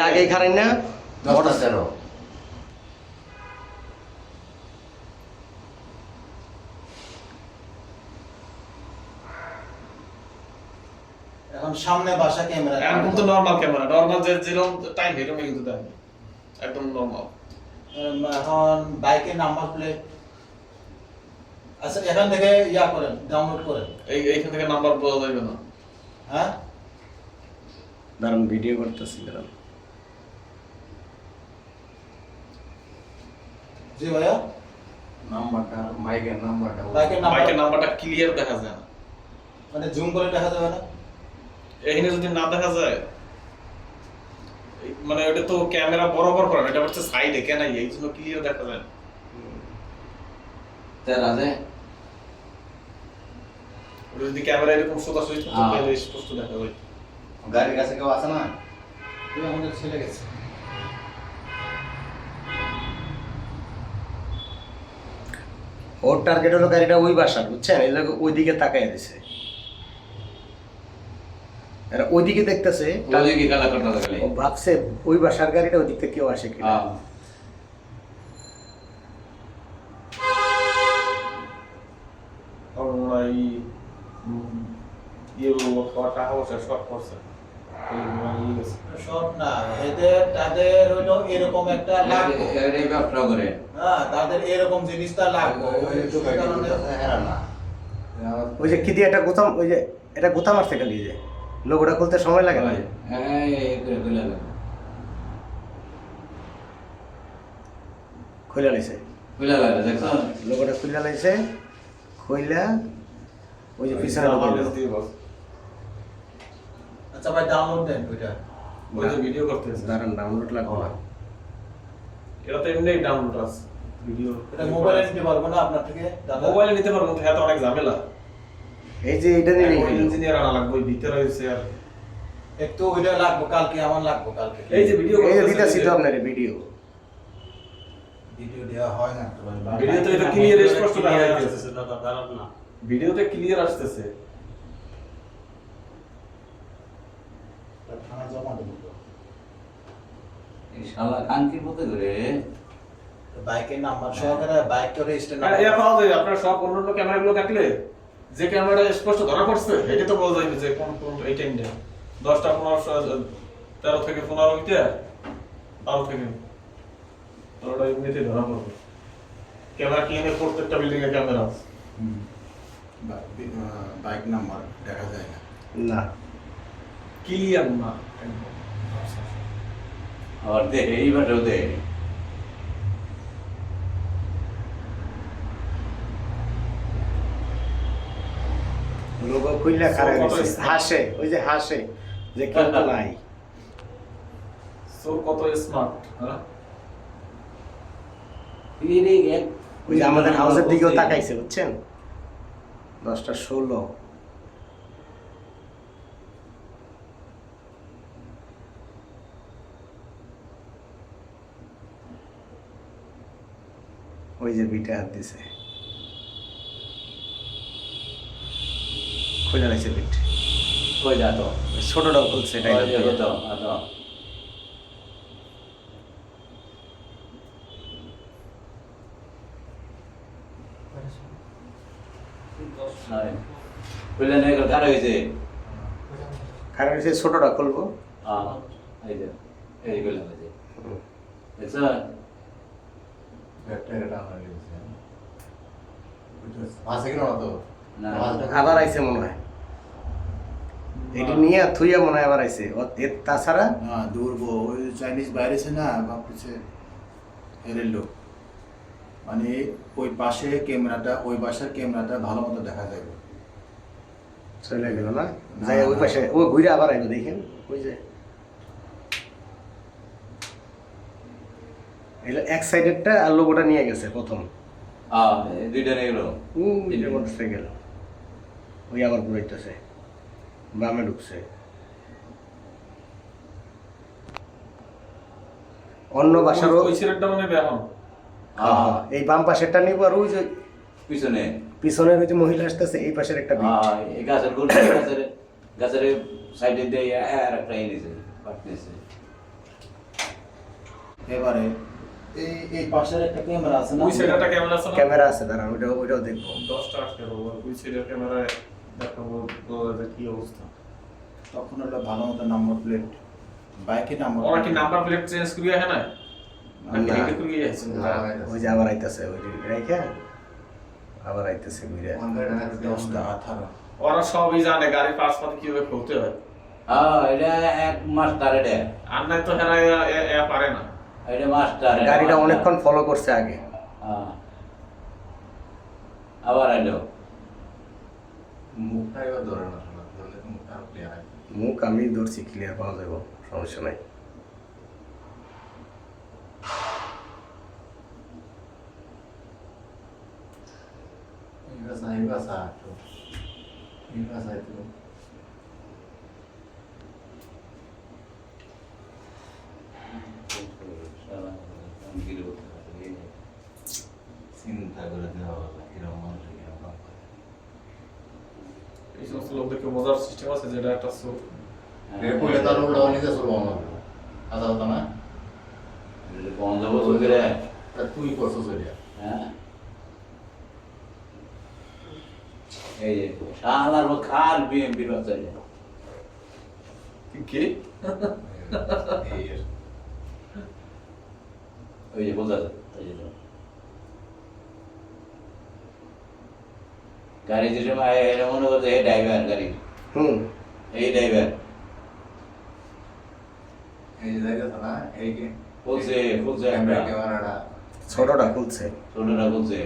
আগে খারাই না 10-13 এখন সামনে বাসা ক্যামেরা এখন তো নরমাল ক্যামেরা নরমাল যে যেরকম টাইম এরকমই কিন্তু দেয় একদম নরমাল। এখন বাইকের নাম্বার প্লেট আচ্ছা এখান থেকে ইয়া করেন ডাউনলোড করেন এইখান থেকে নাম্বার বোঝা যাবে না। হ্যাঁ দাঁড়ান ভিডিও করতেছি দাঁড়ান। জি ভাইয়া নাম্বারটা বাইকের নাম্বারটা বাইকের নাম্বারটা ক্লিয়ার দেখা যায় না, মানে জুম করে দেখা যাবে না। এখানে যদি না দেখা যায় মানে ওটা তো ক্যামেরা বরাবর করে না, এটা হচ্ছে সাইডে কেন এই জন্য ক্লিয়ার দেখা যায় না। আছে ওটা যদি ক্যামেরা এরকম সোজাসুজি থাকতো তাহলে স্পষ্ট দেখা যায়। গাড়ির কাছে কেউ আছে না? ওই আমাদের ছেলে গেছে। ওর টার্গেট হলো গাড়িটা ওই বাসার, বুঝছেন? এই লোক ওইদিকে তাকায় দিছে, এরা ওইদিকে দেখতেছে, ওইদিকে কালা কাটা গেলে ও ভাবছে ওই বাসার গাড়িটা ওইদিক থেকে কেউ আসে কিনা। এই টাকা পয়সা শর্ট করছে সব না এদের তাদের হইলো এরকম একটা লাগবে, এই ব্যবসা করে হ্যাঁ তাদের এরকম জিনিসটা লাগবে ওই কারণে হেরানা ওই যে কি দিয়ে একটা গোথাম, ওই যে এটা গোথা মারছে খালি, যে লোগোটা খুলতে সময় লাগে না, এই করে কইলা লাগে খুলে লাইছে কইলা লাগে দেখছো লোগোটা খুলে লাইছে, খুইলা ওই যে পিছনে আমার ঢুকাইলো। দিয়ে বস আচ্ছা ভাই ডাউনলোড দেন ওইটা। ওই যে ভিডিও করতেছে দাঁড়ান ডাউনলোড লাগবে না, এটা তো এমনি ডাউনলোড আছে ভিডিও। এটা মোবাইলে নিতে পারবো না আপনার থেকে দাদা? মোবাইলে নিতে পারবো কিন্তু এত অনেক ঝামেলা, এই যে এটা নিলেই হইলো। ইঞ্জিনিয়ার আনা লাগবে ওই ভিতরে হইছে আর একটু ওইটা লাগবে কালকে, আমার লাগবে কালকে। এই যে ভিডিও এই যে দিতেছি তো আপনার ভিডিও, ভিডিও দেওয়া হয় না তো ভাই। ভিডিও তো এটা ক্লিয়ার স্পষ্ট দেখা ক্লিয়ার যাচ্ছে, আসতেছে দাদা দাঁড়ান না। ভিডিওতে ক্লিয়ার আসতেছে। থানা জমা দেবো তো। এই শালা কানকির মতো করে বাইকের নাম্বার সহকারে বাইক তো রেজিস্টার আর এ পাওয়া যায় আপনার সব অন্যান্য ক্যামেরাগুলো দেখলে যে ক্যামেরাটা স্পষ্ট ধরা পড়ছে এটা তো বোঝা যাবে যে কোন কোন এই টাইমটা 10টা 15 13 থেকে 15 মিনিটে 12 থেকে 13টা এমনিতে ধরা পড়বে। ক্যামেরা কিনে প্রত্যেকটা বিল্ডিং এ ক্যামেরা আছে। বাইক নাম্বার দেখা যায় না। না ক্লিয়ার না একদম। আর দে এইবারও দে লোগো খুইলা খারাপ হইছে, হাসে, ওই যে হাসে যে কেউ তো নাই। সোর কত স্মার্ট, হ্যাঁ এই এক ওই যে আমাদের হাউসের দিকেও তাকাইছে, বুঝছেন? 10টা 16 ওই যে বিটা হাত দিছে, খুলে লাইছে বিট, কই যা তো ওই ছোটটাও খুলছে, এটাই ওই যে তো আতো নাই কইলা নাই কার হইছে কারণ সে ছোটটা খুলবো। এই যে এই কইলা হইছে দেখছ একটা এটা হয়ে গেছে। আছে কি না তো? না আবার আইছে মনে হয়, এটি নিয়ে থুইয়া মনে হয় আবার আইছে। এর তাছাড়া না দূরবো ওই চাইনিজ বাইরেছে না ভাবতেছে এর লোক, মানে ওই পাশে ক্যামেরাটা ওই বাসার ক্যামেরাটা ভালো মতো দেখা যাবে। চলে গেল না, যাই ওই পাশে ও ঘুরে আবার আইলো, দেখেন ওই যে এলো এক সাইডেরটা আর লোগোটা নিয়ে গেছে প্রথম, এই দুইটা নিয়ে গেল মোটরসাইকেল ওই আবার ঘুরাইতেছে, বামে ঢুকছে। অন্য বাসারও ওই সিলেটটা মনে হবে এখন এই বাম পাশেরটা নিব, আর ওই যে পিছনে পিছনের ওই যে মহিলা আসতেছে এই পাশের একটা বিট। এই গাছের গুলো গাছের সাইডে দিয়ে আর একটা এনেছে পাটনেছে এবারে এই এই পাশের একটা ক্যামেরা আছে না ওই সাইডে একটা ক্যামেরা আছে না ক্যামেরা আছে দাঁড়ান, ওইটাও দেখবো। 10টা আটকে দেবো ওই সাইডের ক্যামেরায় দেখাবো যে কি অবস্থা। তখন হলো ভালো মতো নাম্বার প্লেট বাইকের নাম্বার ওরা কি নাম্বার প্লেট চেঞ্জ করিয়া হ্যাঁ না নাকি না। এটা করিয়া আছে ওই যে আবার আইতাছে, ওই যে রেখে আবার আইতাছে ঘুরে। 10টা 18 ওরা সবই জানে গাড়ি পাস পাতে কিভাবে খুলতে হয়, হ্যাঁ এটা এক মাস্টার এটা আর নাই তো হেরা পারে না। এটা মাস্টার গাড়িটা অনেকক্ষণ ফলো করছে আগে। হ্যাঁ আবার এলো মুখটা এবার ধরে না শোনা, ধরলে তো মুখটা আরো ক্লিয়ার হয়। মুখ আমি ধরছি, ক্লিয়ার পাওয়া যাবো, সমস্যা নাই। Iba sa ato. Iba sa ito. চিন্তা করে দেওয়া হলো এরকম মানুষ এরকম কাম করে। এই সমস্ত লোকদেরকে মজার সিস্টেম আছে যেটা একটা সুখ। রেপুলে তার উপরে অনেকে চলবো না আদা হতো না বন্ধ বসে করে তা তুই করছো সেটা হ্যাঁ এই যে শালার খাল বিএমপির বাচ্চারা কি ওই যে বোঝা যায় ওই যে গাড়ি যে সময় এটা মনে করছে এই ড্রাইভার গাড়ি এই ড্রাইভার এই যে দেখো না এই যে খুলছে খুলছে ক্যামেরাটা ছোটটা খুলছে। ছোটটা খুলছে